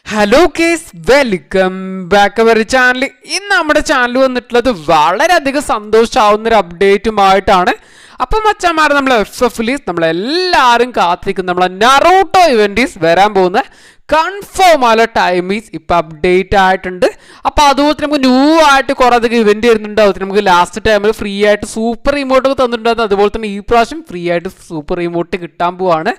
Hello guys welcome back our channel. ഇന്ന് നമ്മുടെ channel വന്നിട്ടുള്ളത് വളരെയധികം സന്തോഷമാവുന്ന ഒരു അപ്ഡേറ്റുമായിട്ടാണ്. അപ്പം മച്ചാമാരെ നമ്മൾ FFൽ നമ്മളെല്ലാവരും കാത്തിരിക്കുന്ന നമ്മളെ നറൂട്ടോ ഇവൻറ്റീസ് വരാൻ പോകുന്ന കൺഫേം ആയ ടൈമീസ് ഇപ്പം അപ്ഡേറ്റ് ആയിട്ടുണ്ട്. അപ്പോൾ അതുപോലെ നമുക്ക് ന്യൂ ആയിട്ട് കുറേ അധികം ഇവൻറ്റ് വരുന്നുണ്ട്. അതുപോലെ നമുക്ക് ലാസ്റ്റ് ടൈമിൽ ഫ്രീ ആയിട്ട് സൂപ്പർ റിമോട്ടൊക്കെ തന്നിട്ടുണ്ടായിരുന്നു. അതുപോലെ തന്നെ ഈ പ്രാവശ്യം ഫ്രീ ആയിട്ട് സൂപ്പർ റിമോട്ട് കിട്ടാൻ പോവാണ്.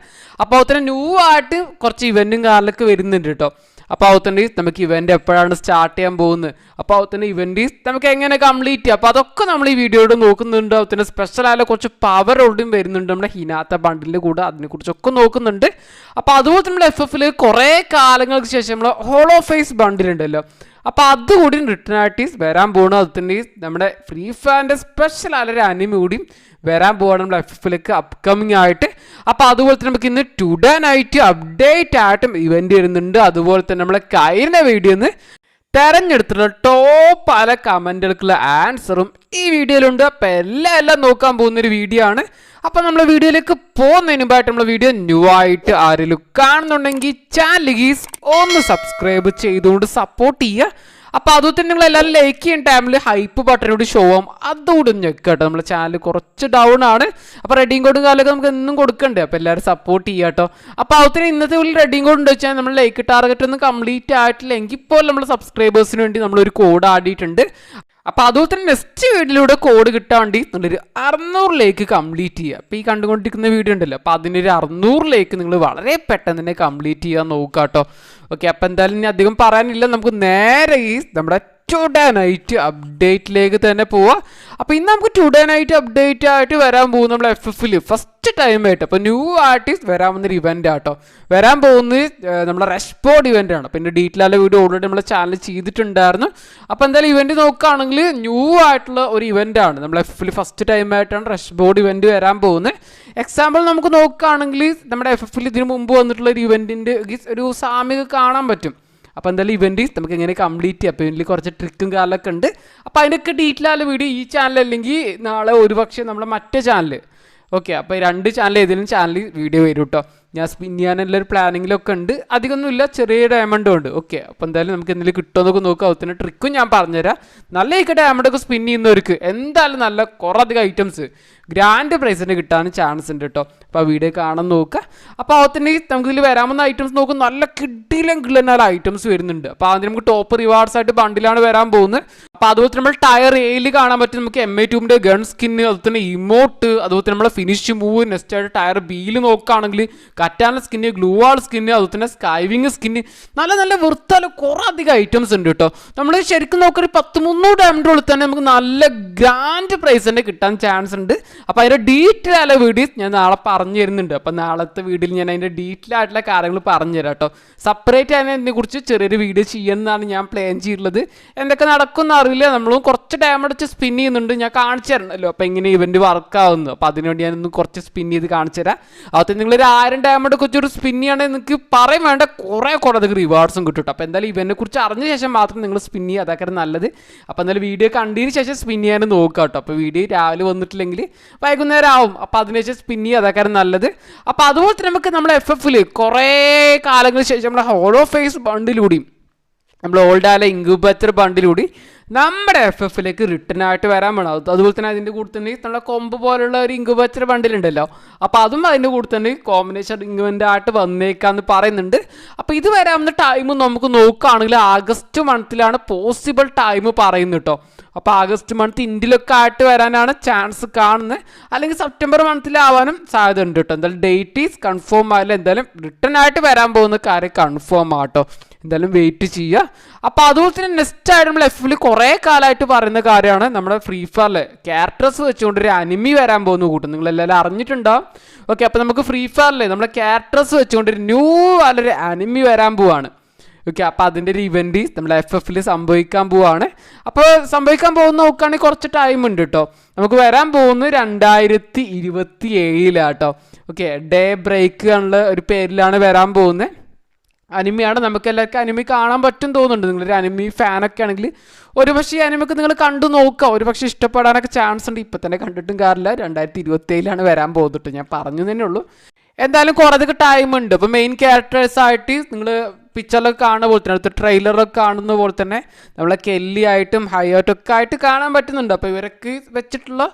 അപ്പോൾ അതുപോലെ ന്യൂ ആയിട്ട് കുറച്ച് ഇവൻറ്റും കാറിലൊക്കെ വരുന്നുണ്ട് കേട്ടോ. അപ്പോൾ അതുതന്നെ നമുക്ക് ഇവൻ്റ് എപ്പോഴാണ് സ്റ്റാർട്ട് ചെയ്യാൻ പോകുന്നത്, അപ്പോൾ അതുതന്നെ ഇവൻ്റ് നമുക്ക് എങ്ങനെ കംപ്ലീറ്റ് ചെയ്യാം, അപ്പോൾ അതൊക്കെ നമ്മൾ ഈ വീഡിയോയോട് നോക്കുന്നുണ്ട്. അതുതന്നെ സ്പെഷ്യലായ കുറച്ച് പവർ ഓൾഡും വരുന്നുണ്ട് നമ്മുടെ ഹിനാത്ത ബണ്ടിൻ്റെ കൂടെ, അതിനെക്കുറിച്ചൊക്കെ നോക്കുന്നുണ്ട്. അപ്പോൾ അതുപോലെ നമ്മൾ FFൽ കുറേ കാലങ്ങൾക്ക് ശേഷം നമ്മൾ ഹോളോ ഫേസ് ബണ്ടിലുണ്ടല്ലോ, അപ്പോൾ അതുകൂടി റിട്ടേൺ ആയിട്ട് വരാൻ പോകണം. അത് തന്നെ നമ്മുടെ ഫ്രീ ഫയറിൻ്റെ സ്പെഷ്യൽ ആയൊരു അനിമ കൂടിയും വരാൻ പോവാണ് നമ്മുടെ FFലേക്ക് അപ്കമിങ് ആയിട്ട്. അപ്പോൾ അതുപോലെ തന്നെ നമുക്ക് ഇന്ന് ടുഡേ നൈറ്റ് അപ്ഡേറ്റ് ആയിട്ടും ഇവൻ്റ് വരുന്നുണ്ട്. അതുപോലെ തന്നെ നമ്മളെ കഴിഞ്ഞ വീഡിയോന്ന് തെരഞ്ഞെടുത്തിട്ടുള്ള ടോപ്പ് പല കമൻറ്റുകൾക്കുള്ള ആൻസറും ഈ വീഡിയോയിലുണ്ട്. അപ്പോൾ എല്ലാം നോക്കാൻ പോകുന്നൊരു വീഡിയോ ആണ്. അപ്പോൾ നമ്മൾ വീഡിയോയിലേക്ക് പോകുന്നതിന് മുമ്പായിട്ട് നമ്മൾ വീഡിയോ ന്യൂ ആയിട്ട് ആരെങ്കിലും കാണുന്നുണ്ടെങ്കിൽ ചാനൽ ഒന്ന് സബ്സ്ക്രൈബ് ചെയ്തുകൊണ്ട് സപ്പോർട്ട് ചെയ്യുക. അപ്പോൾ അതുപോലെ തന്നെ നിങ്ങൾ എല്ലാവരും ലൈക്ക് ചെയ്യുന്ന ടൈമിൽ ഹൈപ്പ് ബട്ടനോട് ഷോ ആവും, അതുകൂടി ഞെക്കട്ടോ. നമ്മുടെ ചാനൽ കുറച്ച് ഡൗൺ ആണ്. അപ്പോൾ റെഡിങ് കോഡും കാലൊക്കെ നമുക്ക് എന്നും കൊടുക്കണ്ടേ, അപ്പോൾ എല്ലാവരും സപ്പോർട്ട് ചെയ്യുക കേട്ടോ. അപ്പോൾ അതുപോലെ ഇന്നത്തെ ഉള്ളിൽ റെഡിങ് കോഡ് ഉണ്ട് വെച്ചാൽ നമ്മൾ ലൈക്ക് ടാർഗറ്റ് ഒന്നും കംപ്ലീറ്റ് ആയിട്ടില്ലെങ്കിൽ ഇപ്പോൾ നമ്മൾ സബ്സ്ക്രൈബേഴ്സിന് വേണ്ടി നമ്മളൊരു കോഡ് ആടിയിട്ടുണ്ട്. അപ്പോൾ അതുപോലെ തന്നെ നെക്സ്റ്റ് വീഡിയോയിലൂടെ കോഡ് കിട്ടാൻ വേണ്ടി നല്ലൊരു 600 കംപ്ലീറ്റ് ചെയ്യുക. അപ്പോൾ ഈ കണ്ടുകൊണ്ടിരിക്കുന്ന വീഡിയോ ഉണ്ടല്ലോ, അപ്പോൾ അതിനൊരു 600 നിങ്ങൾ വളരെ പെട്ടെന്ന് തന്നെ കംപ്ലീറ്റ് ചെയ്യാൻ നോക്കുക കേട്ടോ. ഓക്കെ, അപ്പോൾ എന്തായാലും ഇനി അധികം പറയാനില്ല, നമുക്ക് നേരെ ഈ നമ്മുടെ ടുഡേ നൈറ്റ് അപ്ഡേറ്റിലേക്ക് തന്നെ പോവാം. അപ്പോൾ ഇന്ന് നമുക്ക് ടുഡേ നൈറ്റ് അപ്ഡേറ്റ് ആയിട്ട് വരാൻ പോകും നമ്മുടെ FFൽ ഫസ്റ്റ് ടൈം ആയിട്ട്. അപ്പോൾ ന്യൂ ആർട്ടിസ്റ്റ് വരാൻ വന്നൊരു ഇവൻ്റ് ആട്ടോ. വരാൻ പോകുന്നത് നമ്മുടെ റഷ്ബോർഡ് ഇവൻ്റ് ആണ്. പിന്നെ ഡീറ്റെയിൽ വീഡിയോ ഓൾറെഡി നമ്മളെ ചാനൽ ചെയ്തിട്ടുണ്ടായിരുന്നു. അപ്പോൾ എന്തായാലും ഇവൻ്റ് നോക്കുകയാണെങ്കിൽ ന്യൂ ആയിട്ടുള്ള ഒരു ഇവൻ്റ് ആണ്. നമ്മൾ FFൽ ഫസ്റ്റ് ടൈം ആയിട്ടാണ് റഷ്ബോർഡ് ഇവൻ്റ് വരാൻ പോകുന്നത്. എക്സാമ്പിൾ നമുക്ക് നോക്കുകയാണെങ്കിൽ നമ്മുടെ FFൽ ഇതിന് മുമ്പ് വന്നിട്ടുള്ള ഒരു ഇവൻറ്റിൻ്റെ ഒരു സാമ്യത കാണാൻ പറ്റും. അപ്പോൾ എന്തായാലും ഇവൻ്റ് നമുക്ക് എങ്ങനെ കംപ്ലീറ്റ് ചെയ്യാം, അപ്പോൾ ഇതിൽ കുറച്ച് ട്രിക്കും കാലൊക്കെ ഉണ്ട്. അപ്പോൾ അതിൻ്റെയൊക്കെ ഡീറ്റെയിൽ ആയ വീഡിയോ ഈ ചാനൽ അല്ലെങ്കിൽ നാളെ ഒരുപക്ഷെ നമ്മുടെ മറ്റേ ചാനൽ, ഓക്കെ, അപ്പോൾ ഈ 2 ചാനൽ ഏതെങ്കിലും ചാനലിൽ വീഡിയോ വരും കേട്ടോ. ഞാൻ സ്പിൻ ചെയ്യാനുള്ളൊരു പ്ലാനിങ്ങിലൊക്കെ ഉണ്ട്, അധികമൊന്നുമില്ല, ചെറിയ ഡയമണ്ടും ഉണ്ട്. ഓക്കെ, അപ്പോൾ എന്തായാലും നമുക്ക് എന്തെങ്കിലും കിട്ടുമെന്നൊക്കെ നോക്കുക. അതുപോലെ ട്രിക്കും ഞാൻ പറഞ്ഞുതരാം. നല്ല ഡയമണ്ടൊക്കെ സ്പിൻ ചെയ്യുന്നവർക്ക് എന്തായാലും നല്ല കുറേ അധികം ഐറ്റംസ് ഗ്രാൻഡ് പ്രൈസിന് കിട്ടാനും ചാൻസ് ഉണ്ട് കേട്ടോ. അപ്പോൾ ആ വീഡിയോ കാണാൻ നോക്കുക. അപ്പോൾ അതുതന്നെ നമുക്ക് ഇതിൽ വരാമെന്ന ഐറ്റംസ് നോക്കും, നല്ല കിടിലം ഐറ്റംസ് വരുന്നുണ്ട്. അപ്പോൾ അതിന് നമുക്ക് ടോപ്പ് റിവാർഡ്സ് ആയിട്ട് ബണ്ടിലാണ് വരാൻ പോകുന്നത്. അപ്പോൾ അതുപോലെ നമ്മൾ ടയർ എയിൽ കാണാൻ പറ്റും നമുക്ക് MA2 ഗൺ സ്കിന്ന്, അതുപോലെ തന്നെ ഇമോട്ട്, അതുപോലെ നമ്മളെ ഫിനിഷ് മൂവ്. നെക്സ്റ്റ് ആയിട്ട് ടയർ ബിയിൽ നോക്കുകയാണെങ്കിൽ കറ്റാന സ്കിന്ന്, ഗ്ലൂ വാൾ സ്കിന്ന്, അതുപോലെ തന്നെ സ്കൈവിങ് സ്കിന്ന്, നല്ല വൃത്താല കുറേ അധികം ഐറ്റംസ് ഉണ്ട് കേട്ടോ. നമ്മൾ ശരിക്കും നോക്കുക 100-300 ഡയമണ്ടുള്ളിൽ തന്നെ നമുക്ക് നല്ല ഗ്രാൻഡ് പ്രൈസ് തന്നെ കിട്ടാൻ ചാൻസ് ഉണ്ട്. അപ്പോൾ അതിൻ്റെ ഡീറ്റെയിൽ ആയ വീഡിയോസ് ഞാൻ നാളെ പറഞ്ഞു തരുന്നുണ്ട്. അപ്പോൾ നാളത്തെ വീഡിയോയിൽ ഞാൻ അതിൻ്റെ ഡീറ്റെയിൽ ആയിട്ടുള്ള കാര്യങ്ങൾ പറഞ്ഞു തരാം കേട്ടോ. സെപ്പറേറ്റ് അതിനെക്കുറിച്ച് ചെറിയൊരു വീഡിയോ ചെയ്യുന്നതാണ് ഞാൻ പ്ലാൻ ചെയ്തിട്ടുള്ളത്. എന്തൊക്കെ നടക്കുമെന്ന് അറിയില്ല, നമ്മളും കുറച്ച് ടൈം അടിച്ച് സ്പിൻ ചെയ്യുന്നുണ്ട്, ഞാൻ കാണിച്ചു തരണമല്ലോ അപ്പോൾ എങ്ങനെ ഇവൻ്റ് വർക്കാവുന്നു. അപ്പോൾ അതിനുവേണ്ടി ഞാനൊന്ന് കുറച്ച് സ്പിൻ ചെയ്ത് കാണിച്ചു തരാം. അതുപോലെ നിങ്ങളൊരു 1000 ഡയമണ്ട് വെച്ചൊരു സ്പിൻ ചെയ്യുകയാണെങ്കിൽ നിങ്ങൾക്ക് പറയാൻ വേണ്ട കുറേ അധികം റിവാർഡ്സും കിട്ടും കേട്ടോ. അപ്പോൾ എന്തായാലും ഇവനെ കുറിച്ച് അറിഞ്ഞ ശേഷം മാത്രം നിങ്ങൾ സ്പിൻ ചെയ്യുക, അതൊക്കെ നല്ലത്. അപ്പോൾ എന്തായാലും വീഡിയോ കണ്ടതിന് ശേഷം സ്പിൻ ചെയ്യാനും നോക്കുക കേട്ടോ. അപ്പോൾ വീഡിയോ രാവിലെ വന്നിട്ടില്ലെങ്കിൽ വൈകുന്നേരം ആവും, അപ്പോൾ അതിനുശേഷം സ്പിൻ ചെയ്യുക, അതൊക്കെ നല്ലത്. അപ്പോൾ അതുപോലെ തന്നെ നമുക്ക് നമ്മുടെ FFൽ കുറേ കാലങ്ങൾക്ക് ശേഷം നമ്മുടെ ഹോളോ ഫേസ് ബണ്ടിലൂടെയും നമ്മൾ ഓൾഡായ ഇൻക്യുബേറ്റർ ബണ്ടിലൂടെ നമ്മുടെ FFലേക്ക് റിട്ടേൺ ആയിട്ട് വരാൻ വേണം. അതുപോലെ തന്നെ അതിൻ്റെ കൂടെ തന്നെ നമ്മുടെ കൊമ്പ് പോലുള്ള ഒരു ഇൻക്യുബേറ്റർ ബണ്ടിലുണ്ടല്ലോ, അപ്പോൾ അതും അതിൻ്റെ കൂടെ തന്നെ കോമ്പിനേഷൻ ഇൻക്യുബൻ്റ് ആയിട്ട് വന്നേക്കാന്ന് പറയുന്നുണ്ട്. അപ്പോൾ ഇത് വരാവുന്ന ടൈം നമുക്ക് നോക്കുകയാണെങ്കിൽ ആഗസ്റ്റ് മന്തിലാണ് പോസിബിൾ ടൈം പറയുന്നത് കേട്ടോ. അപ്പോൾ ആഗസ്റ്റ് മന്ത് ഇന്ത്യയിലൊക്കെ ആയിട്ട് വരാനാണ് ചാൻസ് കാണുന്നത്, അല്ലെങ്കിൽ സെപ്റ്റംബർ മന്തിലാവാനും സാധ്യത ഉണ്ട് കേട്ടോ. എന്തായാലും ഡേറ്റ് ഈസ് കൺഫേം ആയാലും എന്തായാലും റിട്ടേൺ ആയിട്ട് വരാൻ പോകുന്ന കാര്യം കൺഫേം ആട്ടോ. എന്തായാലും വെയിറ്റ് ചെയ്യുക. അപ്പോൾ അതുപോലെ തന്നെ നെക്സ്റ്റ് ആയിട്ട് നമ്മൾ FFൽ കുറേ കാലമായിട്ട് പറയുന്ന കാര്യമാണ് നമ്മുടെ ഫ്രീ ഫയറിൽ ക്യാരക്ടേഴ്സ് വെച്ചുകൊണ്ടൊരു അനിമി വരാൻ പോകുന്ന കൂട്ടം നിങ്ങളെല്ലാവരും അറിഞ്ഞിട്ടുണ്ടാവും. ഓക്കെ, അപ്പോൾ നമുക്ക് ഫ്രീ ഫയറിൽ നമ്മളെ ക്യാരക്ടേഴ്സ് വെച്ചുകൊണ്ടൊരു ന്യൂ നല്ലൊരു അനിമി വരാൻ പോവാണ്. ഓക്കെ, അപ്പോൾ അതിൻ്റെ ഒരു ഇവൻ്റ് നമ്മുടെ FFൽ സംഭവിക്കാൻ പോവാണ്. അപ്പോൾ സംഭവിക്കാൻ പോകുന്ന നോക്കുകയാണെങ്കിൽ കുറച്ച് ടൈം ഉണ്ട് കേട്ടോ. നമുക്ക് വരാൻ പോകുന്നത് 2027 കേട്ടോ. ഓക്കെ, ഡേ ബ്രേക്ക് എന്നുള്ള ഒരു പേരിലാണ് വരാൻ പോകുന്നത്. അനിമിയാണ്, നമുക്ക് എല്ലാവർക്കും അനിമി കാണാൻ പറ്റും തോന്നുന്നുണ്ട്. നിങ്ങളൊരു അനിമി ഫാനൊക്കെ ആണെങ്കിൽ ഒരുപക്ഷെ ഈ അനിമയൊക്കെ നിങ്ങൾ കണ്ടു നോക്കുക, ഒരുപക്ഷെ ഇഷ്ടപ്പെടാനൊക്കെ ചാൻസ് ഉണ്ട്. ഇപ്പം തന്നെ കണ്ടിട്ടും കാര്യമില്ല, 2027 വരാൻ പോകുന്നുണ്ട്, ഞാൻ പറഞ്ഞു തന്നെ ഉള്ളൂ. എന്തായാലും കുറേ ടൈം ഉണ്ട്. അപ്പോൾ മെയിൻ ക്യാരക്ടേഴ്സായിട്ട് നിങ്ങൾ പിക്ചറിലൊക്കെ കാണുന്ന പോലെ തന്നെ അടുത്ത ട്രെയിലറൊക്കെ കാണുന്ന പോലെ തന്നെ നമ്മളെ കെല്ലി ആയിട്ടും ഹയാട്ടൊക്കെ ആയിട്ട് കാണാൻ പറ്റുന്നുണ്ട്. അപ്പോൾ ഇവരൊക്കെ വെച്ചിട്ടുള്ള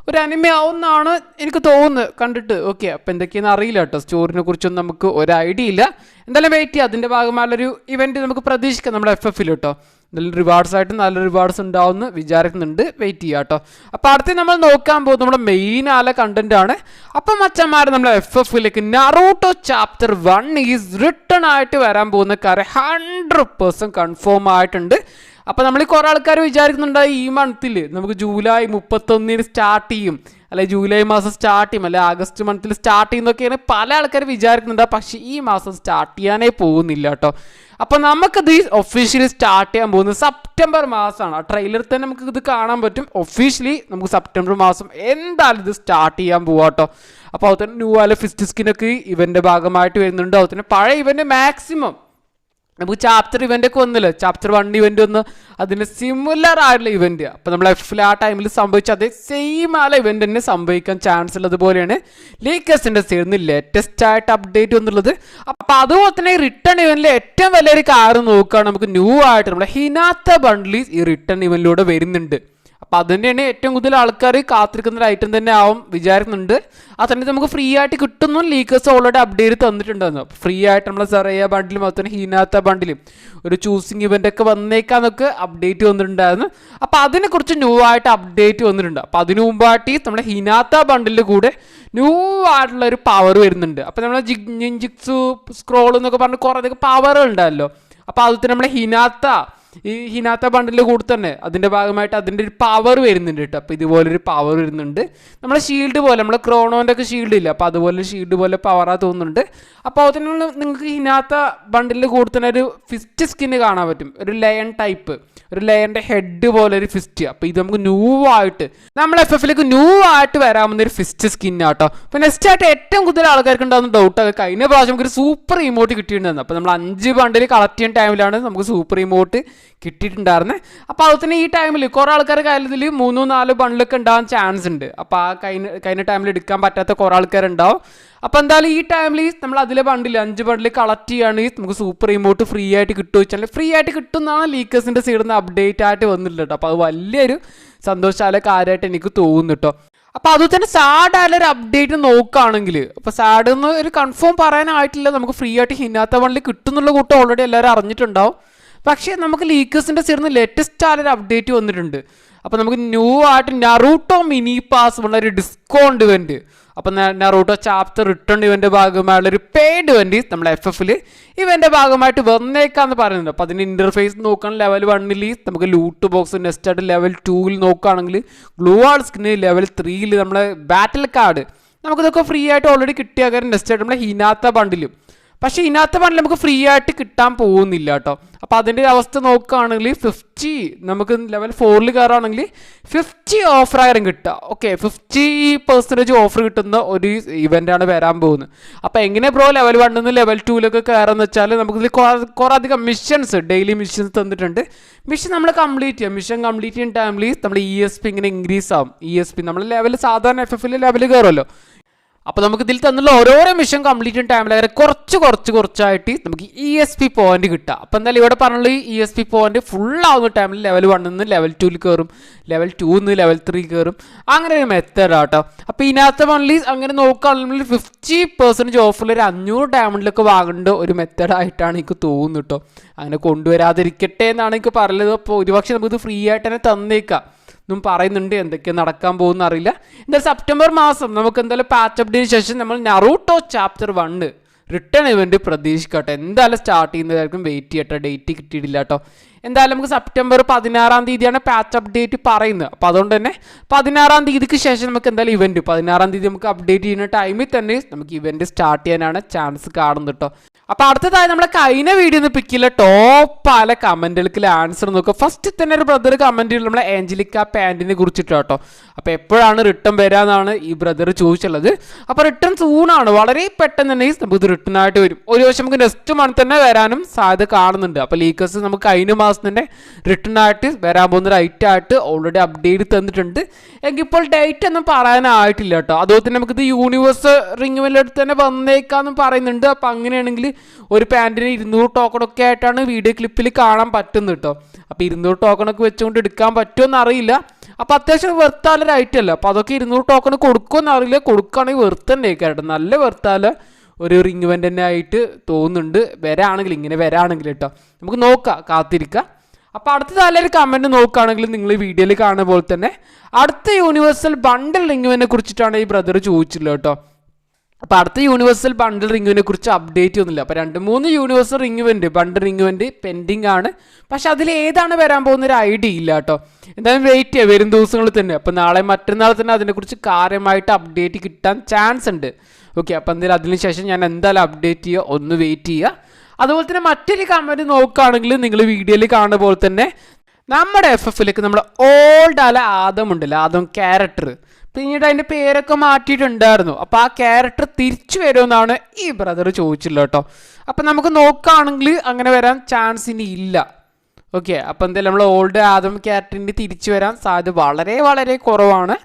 ഒരു അനിമ ആവുമെന്നാണ് എനിക്ക് തോന്നുന്നത് കണ്ടിട്ട്. ഓക്കെ, അപ്പോൾ എന്തൊക്കെയാണെന്ന് അറിയില്ല കേട്ടോ, സ്റ്റോറിനെ കുറിച്ചൊന്നും നമുക്ക് ഒരു ഐഡിയ ഇല്ല. എന്തായാലും വെയിറ്റ് ചെയ്യാം, അതിൻ്റെ ഭാഗമായുള്ളൊരു ഇവൻറ്റ് നമുക്ക് പ്രതീക്ഷിക്കാം നമ്മുടെ FF കേട്ടോ. നല്ല റിവാർഡ്സ് ആയിട്ട് നല്ല റിവാർഡ്സ് ഉണ്ടാവുമെന്ന് വിചാരിക്കുന്നുണ്ട്. വെയിറ്റ് ചെയ്യാം കേട്ടോ. അപ്പോൾ അടുത്ത് നമ്മൾ നോക്കാൻ പോകുന്നത് നമ്മുടെ മെയിൻ ആല കണ്ടന്റ് ആണ്. അപ്പം മച്ചന്മാർ നമ്മളെ FF Naruto chapter 1 is written ആയിട്ട് വരാൻ പോകുന്ന കാര്യം 100% കൺഫേം ആയിട്ടുണ്ട്. അപ്പോൾ നമ്മൾ കുറേ ആൾക്കാർ വിചാരിക്കുന്നുണ്ട് ഈ മന്തിൽ നമുക്ക് ജൂലൈ 31 സ്റ്റാർട്ട് ചെയ്യും, അല്ലെ ജൂലൈ മാസം സ്റ്റാർട്ട് ചെയ്യും, അല്ലെ ആഗസ്റ്റ് മന്തിൽ സ്റ്റാർട്ട് ചെയ്യുന്നൊക്കെയാണ് പല ആൾക്കാർ വിചാരിക്കുന്നുണ്ട്. പക്ഷേ ഈ മാസം സ്റ്റാർട്ട് ചെയ്യാനേ പോകുന്നില്ല കേട്ടോ. അപ്പോൾ നമുക്കിത് ഒഫീഷ്യലി സ്റ്റാർട്ട് ചെയ്യാൻ പോകുന്നത് സെപ്റ്റംബർ മാസമാണ്. ആ ട്രെയിലറിൽ തന്നെ നമുക്ക് ഇത് കാണാൻ പറ്റും. ഒഫീഷ്യലി നമുക്ക് സെപ്റ്റംബർ മാസം എന്തായാലും ഇത് സ്റ്റാർട്ട് ചെയ്യാൻ പോവാം കേട്ടോ. അപ്പോൾ അതുതന്നെ ന്യൂ ആല ഫിസ്റ്റ് സ്കിന്നൊക്കെ ഇവൻ്റെ ഭാഗമായിട്ട് വരുന്നുണ്ട്. അതുതന്നെ പഴയ ഇവൻ്റെ മാക്സിമം നമുക്ക് ചാപ്റ്റർ ഇവൻ്റൊക്കെ വന്നില്ല, ചാപ്റ്റർ 1 ഇവൻ്റ് ഒന്ന് അതിന് സിമിലർ ആയിട്ടുള്ള ഇവൻ്റ്. അപ്പോൾ നമ്മൾ FF ആ ടൈമിൽ സംഭവിച്ച അതേ സെയിം ആല ഇവൻ്റ് തന്നെ സംഭവിക്കാൻ ചാൻസ് ഉള്ളതുപോലെയാണ് ലീക്കേഴ്സിൻ്റെ സൈഡിൽ നിന്ന് ലേറ്റസ്റ്റ് ആയിട്ട് അപ്ഡേറ്റ് വന്നുള്ളത്. അപ്പോൾ അതുപോലെ തന്നെ റിട്ടേൺ ഇവൻറ്റിൽ ഏറ്റവും വലിയൊരു കാര്യം നോക്കുകയാണ്, നമുക്ക് ന്യൂ ആയിട്ട് നമ്മുടെ ഹിനാത്ത ബണ്ടിൽ ഈ റിട്ടേൺ ഇവൻറ്റിലൂടെ വരുന്നുണ്ട്. അപ്പോൾ അത് തന്നെയാണ് ഏറ്റവും കൂടുതൽ ആൾക്കാർ കാത്തിരിക്കുന്ന ഒരു ഐറ്റം തന്നെ ആവും വിചാരിക്കുന്നുണ്ട്. തന്നെ നമുക്ക് ഫ്രീ ആയിട്ട് കിട്ടുന്നു, ലീക്കേഴ്സ് ഓൾറെഡി അപ്ഡേറ്റ് തന്നിട്ടുണ്ടായിരുന്നു. ഫ്രീ ആയിട്ട് നമ്മൾ സെറയ ബണ്ടിലും അതുപോലെ ഹീനാത്ത ബണ്ടിലും ഒരു ചൂസിങ് ഇവൻ്റ് ഒക്കെ വന്നേക്കാന്നൊക്കെ അപ്ഡേറ്റ് വന്നിട്ടുണ്ടായിരുന്നു. അപ്പോൾ അതിനെക്കുറിച്ച് ന്യൂ ആയിട്ട് അപ്ഡേറ്റ് വന്നിട്ടുണ്ട്. അപ്പോൾ അതിനു മുമ്പായിട്ട് നമ്മുടെ ഹിനാത്ത ബണ്ടിൻ്റെ കൂടെ ന്യൂ ആയിട്ടുള്ള ഒരു പവർ വരുന്നുണ്ട്. അപ്പോൾ നമ്മൾ ജിൻജിക്സു സ്ക്രോൾ എന്നൊക്കെ പറഞ്ഞ് കുറേ അധികം പവറുകൾ ഉണ്ടല്ലോ. അപ്പോൾ അതുപോലെ നമ്മളെ ഈ ഹിനാത്ത ബണ്ടിൻ്റെ കൂടെ തന്നെ അതിൻ്റെ ഭാഗമായിട്ട് അതിൻ്റെ ഒരു പവർ വരുന്നുണ്ട് കേട്ടോ. അപ്പോൾ ഇതുപോലൊരു പവർ വരുന്നുണ്ട്, നമ്മളെ ഷീൽഡ് പോലെ, നമ്മളെ ക്രോണോൻ്റെ ഒക്കെ ഷീൽഡ് ഇല്ല, അപ്പോൾ അതുപോലെ ഷീൽഡ് പോലെ പവറാ തോന്നുന്നുണ്ട്. അപ്പോൾ അതിനുള്ള നിങ്ങൾക്ക് ഹിനാത്ത ബണ്ടിൻ്റെ കൂടെ തന്നെ ഒരു ഫിസ്റ്റ് സ്കിന്ന് കാണാൻ പറ്റും, ഒരു ലയൺ ടൈപ്പ്, ഒരു ലയൻ്റെ ഹെഡ് പോലെ ഒരു ഫിസ്റ്റ്. അപ്പോൾ ഇത് നമുക്ക് ന്യൂ ആയിട്ട് നമ്മൾ FF ന്യൂ ആയിട്ട് വരാമെന്ന ഒരു ഫിസ്റ്റ് സ്കിന്നാട്ടോ. അപ്പോൾ നെക്സ്റ്റ് ആയിട്ട് ഏറ്റവും കൂടുതൽ ആൾക്കാർക്ക് ഉണ്ടാകുന്ന ഡൗട്ടൊക്കെ കഴിഞ്ഞ പ്രാവശ്യം നമുക്ക് ഒരു സൂപ്പർ ഇമോട്ട് കിട്ടിയിട്ടുണ്ടായിരുന്നു. അപ്പോൾ നമ്മൾ 5 ബണ്ടിൽ കളക്ട് ചെയ്യുന്ന ടൈമിലാണ് നമുക്ക് സൂപ്പർ ഇമോട്ട് കിട്ടിയിട്ടുണ്ടായിരുന്നത്. അപ്പോൾ അതുപോലെ തന്നെ ഈ ടൈമിൽ കുറേ ആൾക്കാർ കയ്യിൽ 3-4 ബണ്ടിലൊക്കെ ഉണ്ടാകാൻ ചാൻസ് ഉണ്ട്. അപ്പോൾ ആ കഴിഞ്ഞ ടൈമിൽ എടുക്കാൻ പറ്റാത്ത കുറേ ആൾക്കാരുണ്ടാവും. അപ്പോൾ എന്തായാലും ഈ ടൈമിൽ നമ്മൾ അതിലെ ബണ്ടിൽ 5 ബണ്ടിൽ കളക്ട് ചെയ്യുകയാണെങ്കിൽ നമുക്ക് സൂപ്പർ ഇമോട്ട് ഫ്രീ ആയിട്ട് കിട്ടുമോ വെച്ചാൽ ഫ്രീ ആയിട്ട് കിട്ടുമെന്നാണ് ലീക്കേഴ്സിൻ്റെ സൈഡിൽ നിന്ന് അപ്ഡേറ്റ് ആയിട്ട് വന്നിട്ടുണ്ട് കേട്ടോ. അപ്പോൾ അത് വലിയൊരു സന്തോഷമായ കാര്യമായിട്ട് എനിക്ക് തോന്നുന്നു കേട്ടോ. അപ്പോൾ അതുപോലെ തന്നെ സാഡായാലൊരു അപ്ഡേറ്റ് നോക്കുകയാണെങ്കിൽ, അപ്പോൾ സാഡ് എന്ന് ഒരു കൺഫേം പറയാനായിട്ടില്ല, നമുക്ക് ഫ്രീ ആയിട്ട് ഹിനാത്ത ബണ്ടിൽ കിട്ടുന്നുള്ള കൂട്ടം ഓൾറെഡി എല്ലാവരും അറിഞ്ഞിട്ടുണ്ടാവും. പക്ഷേ നമുക്ക് ലീക്കേഴ്സിൻ്റെ സൈഡിൽ നിന്ന് ലേറ്റസ്റ്റ് ആയൊരു അപ്ഡേറ്റ് വന്നിട്ടുണ്ട്. അപ്പോൾ നമുക്ക് ന്യൂ ആയിട്ട് നറൂട്ടോ മിനി പാസ് ഉള്ള ഒരു ഡിസ്കൗണ്ട് ഇവൻറ്റ്, അപ്പോൾ നറൂട്ടോ ചാപ്റ്റർ റിട്ടേൺ ഇവൻ്റെ ഭാഗമായുള്ളൊരു പെയ്ഡ് ഇവൻറ്റ് നമ്മുടെ FF ഇവൻ്റെ ഭാഗമായിട്ട് വന്നേക്കാന്ന് പറയുന്നുണ്ട്. അപ്പോൾ അതിൻ്റെ ഇൻ്റർഫേസ് നോക്കുകയാണെങ്കിൽ ലെവൽ 1 നമുക്ക് ലൂട്ട് ബോക്സ്, നെക്സ്റ്റ് ആയിട്ട് ലെവൽ 2 നോക്കുകയാണെങ്കിൽ ഗ്ലൂ വാൾ സ്കിന്, ലെവൽ 3 നമ്മളെ ബാറ്റിൽ കാർഡ് നമുക്കിതൊക്കെ ഫ്രീ ആയിട്ട് ഓൾറെഡി കിട്ടിയ കാര്യം നെക്സ്റ്റ് ആയിട്ട് നമ്മളെ ഹിനാത്ത ബണ്ടിലും. പക്ഷേ ഇതിനകത്ത് പറഞ്ഞാൽ നമുക്ക് ഫ്രീ ആയിട്ട് കിട്ടാൻ പോകുന്നില്ല കേട്ടോ. അപ്പോൾ അതിൻ്റെ അവസ്ഥ നോക്കുകയാണെങ്കിൽ 50 നമുക്ക് ലെവൽ 4 കയറുകയാണെങ്കിൽ 50 ഓഫറായിരം കിട്ടുക. ഓക്കെ, 50% ഓഫർ കിട്ടുന്ന ഒരു ഇവൻ്റാണ് വരാൻ പോകുന്നത്. അപ്പോൾ എങ്ങനെ ബ്രോ ലെവൽ 1 നിന്ന് ലെവൽ 2 കയറാന്ന് വെച്ചാൽ നമുക്കിത് കുറേ അധികം മിഷൻസ്, ഡെയിലി മിഷൻസ് തന്നിട്ടുണ്ട്. മിഷൻ നമ്മൾ കംപ്ലീറ്റ് ചെയ്യാം. മിഷൻ കംപ്ലീറ്റ് ചെയ്യുന്ന ടൈമിൽ നമ്മുടെ ESP ഇങ്ങനെ ഇൻക്രീസ് ആവും. ESP നമ്മൾ ലെവൽ സാധാരണ FF ലെവൽ കയറുമല്ലോ. അപ്പോൾ നമുക്ക് ഇതിൽ തന്നുള്ള ഓരോരോ മിഷൻ കംപ്ലീറ്റ് ചെയ്യുന്ന ടൈമിൽ അങ്ങനെ കുറച്ചായിട്ട് നമുക്ക് ESP പോയിന്റ് കിട്ടുക. അപ്പോൾ എന്തായാലും ഇവിടെ പറഞ്ഞുള്ള ഈ ESP പോയിന്റ് ഫുൾ ആവുന്ന ടൈമിൽ ലെവൽ 1 നിന്ന് ലെവൽ 2 കയറും, ലെവൽ 2 നിന്ന് ലെവൽ 3 കയറും. അങ്ങനെ ഒരു മെത്തേഡ് ആട്ടോ. അപ്പോൾ ഇതിനകത്ത് മൺലി അങ്ങനെ നോക്കുകയാണെങ്കിൽ 50% ഓഫറിൽ ഒരു 500 ഡയമണ്ടിലൊക്കെ വാങ്ങേണ്ട ഒരു മെത്തേഡായിട്ടാണ് എനിക്ക് തോന്നുന്നു കേട്ടോ. അങ്ങനെ കൊണ്ടുവരാതിരിക്കട്ടെ എന്നാണ് എനിക്ക് പറയുന്നത്. അപ്പോൾ ഒരുപക്ഷെ നമുക്കിത് ഫ്രീ ആയിട്ട് തന്നെ തന്നേക്കാം എന്നും പറയുന്നുണ്ട്. എന്തൊക്കെയാണ് നടക്കാൻ പോകുന്ന അറിയില്ല. എന്തായാലും സെപ്റ്റംബർ മാസം നമുക്ക് എന്തായാലും പാച്ച് അപ്ഡേറ്റിന് ശേഷം നമ്മൾ നറൂട്ടോ ചാപ്റ്റർ 1 റിട്ടേൺ ഇവൻറ്റ് പ്രതീക്ഷിക്കട്ടെ. എന്തായാലും സ്റ്റാർട്ട് ചെയ്യുന്നതായിരിക്കും. വെയിറ്റ് ചെയ്യട്ടെ, ഡേറ്റ് കിട്ടിയിട്ടില്ല കേട്ടോ. എന്തായാലും നമുക്ക് സെപ്റ്റംബർ 16-ാം തീയതിയാണ് പാച്ച് അപ്ഡേറ്റ് പറയുന്നത്. അപ്പോൾ അതുകൊണ്ട് തന്നെ 16-ാം തീയതിക്ക് ശേഷം നമുക്ക് എന്തായാലും ഇവൻറ്റ് 16-ാം തീയതി നമുക്ക് അപ്ഡേറ്റ് ചെയ്യുന്ന ടൈമിൽ തന്നെ നമുക്ക് ഇവൻറ്റ് സ്റ്റാർട്ട് ചെയ്യാനാണ് ചാൻസ് കാണുന്നത് കേട്ടോ. അപ്പോൾ അടുത്തതായി നമ്മളെ കഴിഞ്ഞ വീഡിയോ ഒന്ന് പിക്കില്ല ടോപ്പ് പല കമൻറ്റുകൾക്ക് ആൻസർ നോക്കുക. ഫസ്റ്റ് തന്നെ ഒരു ബ്രദർ കമൻറ്റ് ചെയ്തു നമ്മളെ ഏഞ്ചലിക്ക പാൻറ്റിനെ കുറിച്ചിട്ട് കേട്ടോ. അപ്പോൾ എപ്പോഴാണ് റിട്ടേൺ വരാമെന്നാണ് ഈ ബ്രദർ ചോദിച്ചുള്ളത്. അപ്പോൾ റിട്ടേൺ സൂണാണ്, വളരെ പെട്ടെന്ന് തന്നെ നമുക്ക് ഇത് റിട്ടേൺ ആയിട്ട് വരും. ഒരു വർഷം നമുക്ക് നെക്സ്റ്റ് മന്ത് തന്നെ വരാനും സാധ്യത കാണുന്നുണ്ട്. അപ്പോൾ ലീക്കേഴ്സ് നമുക്ക് കഴിഞ്ഞ മാസം തന്നെ റിട്ടേൺ ആയിട്ട് വരാൻ പോകുന്ന ഒരു ഐറ്റം ആയിട്ട് ഓൾറെഡി അപ്ഡേറ്റ് തന്നിട്ടുണ്ട്. എങ്കിൽ ഇപ്പോൾ ഡേറ്റ് ഒന്നും പറയാനായിട്ടില്ല കേട്ടോ. അതുപോലെ തന്നെ നമുക്കിത് യൂണിവേഴ്സ് റിംഗ് ഇവൻ്റിലെടുത്ത് തന്നെ വന്നേക്കാന്നും പറയുന്നുണ്ട്. അപ്പോൾ അങ്ങനെയാണെങ്കിൽ ഒരു പാൻറ്റിന് 200 ടോക്കണൊക്കെ ആയിട്ടാണ് വീഡിയോ ക്ലിപ്പിൽ കാണാൻ പറ്റുന്നത് കേട്ടോ. അപ്പോൾ 200 ടോക്കണൊക്കെ വെച്ചുകൊണ്ട് എടുക്കാൻ പറ്റുമെന്ന് അറിയില്ല. അപ്പോൾ അത്യാവശ്യം വെറുത്താലൊരു ഐറ്റം അല്ല. അപ്പോൾ അതൊക്കെ 200 ടോക്കൺ കൊടുക്കുമെന്ന് അറിയില്ല. കൊടുക്കുകയാണെങ്കിൽ വെറുത്ത് തന്നെ കേട്ടോ, നല്ല വെറുത്താൽ ഒരു റിംഗ് ഇവൻ്റ് തന്നെ ആയിട്ട് തോന്നുന്നുണ്ട്. വരാണെങ്കിൽ ഇങ്ങനെ വരാണെങ്കിൽ കേട്ടോ, നമുക്ക് നോക്കാം, കാത്തിരിക്കാം. അപ്പോൾ അടുത്ത നല്ലൊരു കമൻറ്റ് നോക്കുകയാണെങ്കിൽ നിങ്ങൾ ഈ വീഡിയോയിൽ കാണുന്ന പോലെ തന്നെ അടുത്ത യൂണിവേഴ്സൽ ബണ്ടിൽ റിംഗ് ഇവൻ്റിനെ കുറിച്ചിട്ടാണ് ഈ ബ്രദർ ചോദിച്ചിട്ടുള്ളത് കേട്ടോ. അപ്പോൾ അടുത്ത യൂണിവേഴ്സൽ ബണ്ടിൽ റിംഗ് ഇവൻ്റിനെ കുറിച്ച് അപ്ഡേറ്റ് ഒന്നുമില്ല. അപ്പോൾ 2-3 യൂണിവേഴ്സൽ റിംഗ് ഇവൻ്റ് ബണ്ടിൽ റിംഗ് ഇവൻ്റ് പെൻഡിങ് ആണ്. പക്ഷെ അതിൽ ഏതാണ് വരാൻ പോകുന്ന ഒരു ഐഡിയ ഇല്ല കേട്ടോ. എന്തായാലും വെയിറ്റ് ചെയ്യാം, വരും ദിവസങ്ങളിൽ തന്നെ. അപ്പോൾ നാളെ മറ്റന്നാൾ തന്നെ അതിനെക്കുറിച്ച് കാര്യമായിട്ട് അപ്ഡേറ്റ് കിട്ടാൻ ചാൻസ് ഉണ്ട്. ഓക്കെ, അപ്പോൾ എന്തായാലും അതിനുശേഷം ഞാൻ എന്തായാലും അപ്ഡേറ്റ് ചെയ്യുക, ഒന്ന് വെയിറ്റ് ചെയ്യുക. അതുപോലെ തന്നെ മറ്റൊരു കമൻറ്റ് നോക്കുകയാണെങ്കിൽ നിങ്ങൾ വീഡിയോയിൽ കാണുന്ന പോലെ തന്നെ നമ്മുടെ FFലേക്ക് നമ്മൾ ഓൾഡ് ആദം ഉണ്ടല്ലോ, ആദം ക്യാരക്ടർ, പിന്നീട് അതിൻ്റെ പേരൊക്കെ മാറ്റിയിട്ടുണ്ടായിരുന്നു. അപ്പോൾ ആ ക്യാരക്ടർ തിരിച്ചു വരുമെന്നാണ് ഈ ബ്രദർ ചോദിച്ചില്ല കേട്ടോ. അപ്പം നമുക്ക് നോക്കുകയാണെങ്കിൽ അങ്ങനെ വരാൻ ചാൻസ് ഇനി ഇല്ല. ഓക്കെ, അപ്പോൾ എന്തായാലും നമ്മൾ ഓൾഡ് ആദം ക്യാരക്ടറിൻ്റെ തിരിച്ചു വരാൻ സാധ്യത വളരെ വളരെ കുറവാണ്.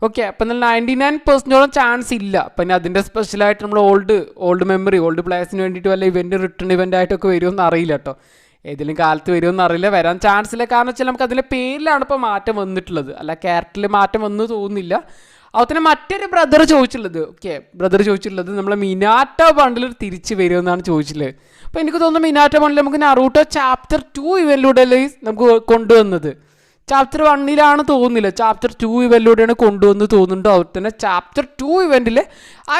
ഓക്കെ, അപ്പം എന്നാൽ 99% ചാൻസ് ഇല്ല. അപ്പം ഇനി അതിൻ്റെ സ്പെഷ്യലായിട്ട് നമ്മൾ ഓൾഡ് മെമ്മറി ഓൾഡ് പ്ലേയേഴ്സിന് വേണ്ടിയിട്ട് വല്ല ഇവൻറ്റ് റിട്ടേൺ ഇവൻ്റ് ആയിട്ടൊക്കെ വരുമെന്ന് അറിയില്ല കേട്ടോ. ഏതെങ്കിലും കാലത്ത് വരുമെന്ന് അറിയില്ല, വരാൻ ചാൻസ് ഇല്ല. കാരണം വെച്ചാൽ നമുക്ക് അതിൻ്റെ പേരിലാണ് ഇപ്പോൾ മാറ്റം വന്നിട്ടുള്ളത്, അല്ല ക്യാരക്ടറിൽ മാറ്റം വന്നു തോന്നുന്നില്ല. അതുപോലെ മറ്റൊരു ബ്രദർ ചോദിച്ചിട്ടുള്ളത് നമ്മളെ മിനാറ്റോ ബണ്ടിൽ തിരിച്ച് വരുമെന്നാണ് ചോദിച്ചിട്ടുള്ളത്. അപ്പോൾ എനിക്ക് തോന്നുന്നു മിനാറ്റോ ബണ്ടിൽ നമുക്ക് നറൂട്ടോ ചാപ്റ്റർ 2 ഇവൻ്റിലൂടെ നമുക്ക് കൊണ്ടുവന്നത്. ചാപ്റ്റർ 1 തോന്നുന്നില്ല, ചാപ്റ്റർ 2 ഇവൻ്റിലൂടെയാണ് കൊണ്ടുവന്ന് തോന്നുന്നുണ്ട്. അതുപോലെ തന്നെ ചാപ്റ്റർ 2 ഇവൻറ്റിൽ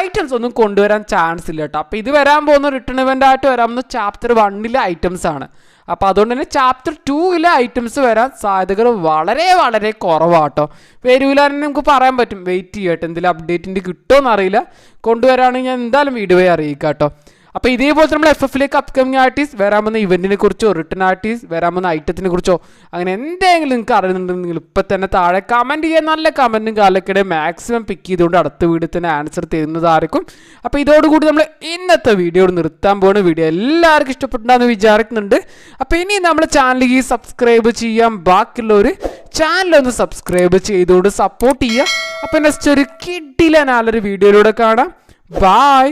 ഐറ്റംസ് ഒന്നും കൊണ്ടുവരാൻ ചാൻസ് ഇല്ല കേട്ടോ. അപ്പോൾ ഇത് വരാൻ പോകുന്ന റിട്ടേൺ ഇവൻ്റ് ആയിട്ട് വരാമെന്ന് ചാപ്റ്റർ 1 ഐറ്റംസ് ആണ്. അപ്പോൾ അതുകൊണ്ട് തന്നെ ചാപ്റ്റർ 2 ഐറ്റംസ് വരാൻ സാധ്യതകൾ വളരെ വളരെ കുറവാട്ടോ. വരൂലെന്ന് നമുക്ക് പറയാൻ പറ്റും. വെയിറ്റ് ചെയ്യട്ടെ, എന്തെങ്കിലും അപ്ഡേറ്റിൻ്റെ കിട്ടുമോ അറിയില്ല. കൊണ്ടുവരാണെങ്കിൽ ഞാൻ എന്തായാലും വീഡിയോ അറിയിക്കാം കേട്ടോ. അപ്പോൾ ഇതേപോലത്തെ നമ്മൾ FFലേക്ക് അപ്കമിങ് ആർട്ടിസ്റ്റ് വരാൻ വന്ന ഇവൻറ്റിനെ കുറിച്ചോ റിട്ടേൺ ആർട്ടിസ്റ്റ് വരാൻ വന്ന ഐറ്റത്തിനെ കുറിച്ചോ അങ്ങനെ എന്തെങ്കിലും നിങ്ങൾക്ക് അറിയുന്നുണ്ടെങ്കിൽ നിങ്ങൾ ഇപ്പം തന്നെ താഴെ കമൻറ്റ് ചെയ്യാൻ, നല്ല കമൻറ്റും കാലക്കിടെ മാക്സിമം പിക്ക് ചെയ്തുകൊണ്ട് അടുത്ത വീഡിയോ തന്നെ ആൻസർ തരുന്നതായിരിക്കും. അപ്പോൾ ഇതോടുകൂടി നമ്മൾ ഇന്നത്തെ വീഡിയോ നിർത്താൻ പോകുന്ന വീഡിയോ എല്ലാവർക്കും ഇഷ്ടപ്പെട്ടുണ്ടെന്ന് വിചാരിക്കുന്നുണ്ട്. അപ്പോൾ ഇനി നമ്മൾ ചാനലിൽ സബ്സ്ക്രൈബ് ചെയ്യാൻ ബാക്കിയുള്ളവർ ചാനലൊന്ന് സബ്സ്ക്രൈബ് ചെയ്തുകൊണ്ട് സപ്പോർട്ട് ചെയ്യുക. അപ്പോൾ നെക്സ്റ്റ് ഒരു കിഡിലെ നല്ലൊരു വീഡിയോയിലൂടെ കാണാം. ബൈ.